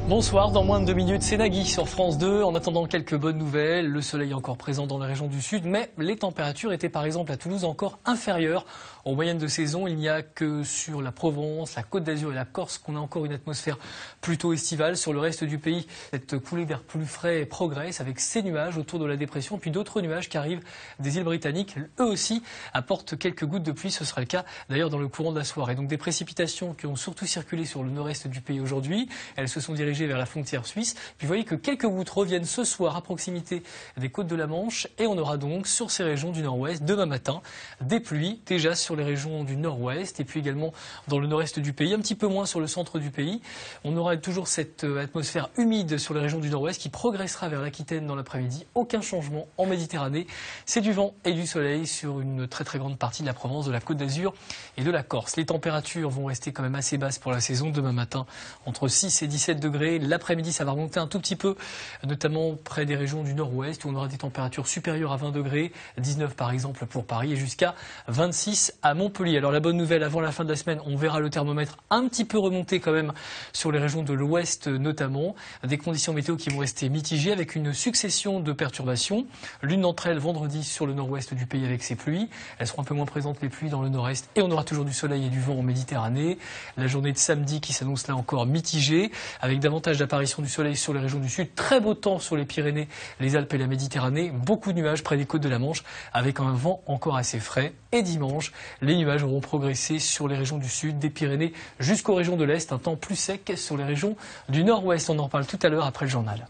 Bonsoir, dans moins de 2 minutes, c'est Nagui sur France 2. En attendant quelques bonnes nouvelles, le soleil est encore présent dans les régions du sud, mais les températures étaient par exemple à Toulouse encore inférieures aux moyennes de saison. Il n'y a que sur la Provence, la Côte d'Azur et la Corse qu'on a encore une atmosphère plutôt estivale. Sur le reste du pays, cette coulée d'air plus frais progresse avec ces nuages autour de la dépression, puis d'autres nuages qui arrivent des îles britanniques. Eux aussi apportent quelques gouttes de pluie. Ce sera le cas d'ailleurs dans le courant de la soirée. Donc des précipitations qui ont surtout circulé sur le nord-est du pays aujourd'hui. Elles se sont dirigées vers la frontière suisse. Puis vous voyez que quelques gouttes reviennent ce soir à proximité des côtes de la Manche et on aura donc sur ces régions du nord-ouest demain matin des pluies déjà sur les régions du nord-ouest et puis également dans le nord-est du pays, un petit peu moins sur le centre du pays. On aura toujours cette atmosphère humide sur les régions du nord-ouest qui progressera vers l'Aquitaine dans l'après-midi. Aucun changement en Méditerranée. C'est du vent et du soleil sur une très très grande partie de la Provence, de la Côte d'Azur et de la Corse. Les températures vont rester quand même assez basses pour la saison. Demain matin, entre 6 et 17 degrés. L'après-midi, ça va remonter un tout petit peu, notamment près des régions du nord-ouest où on aura des températures supérieures à 20 degrés, 19 par exemple pour Paris et jusqu'à 26 à Montpellier. Alors la bonne nouvelle, avant la fin de la semaine, on verra le thermomètre un petit peu remonter quand même sur les régions de l'ouest notamment. Des conditions météo qui vont rester mitigées avec une succession de perturbations. L'une d'entre elles vendredi sur le nord-ouest du pays avec ses pluies. Elles seront un peu moins présentes les pluies dans le nord-est et on aura toujours du soleil et du vent en Méditerranée. La journée de samedi qui s'annonce là encore mitigée avec davantage d'apparition du soleil sur les régions du sud. Très beau temps sur les Pyrénées, les Alpes et la Méditerranée. Beaucoup de nuages près des côtes de la Manche avec un vent encore assez frais. Et dimanche, les nuages auront progressé sur les régions du sud, des Pyrénées jusqu'aux régions de l'Est. Un temps plus sec sur les régions du nord-ouest. On en reparle tout à l'heure après le journal.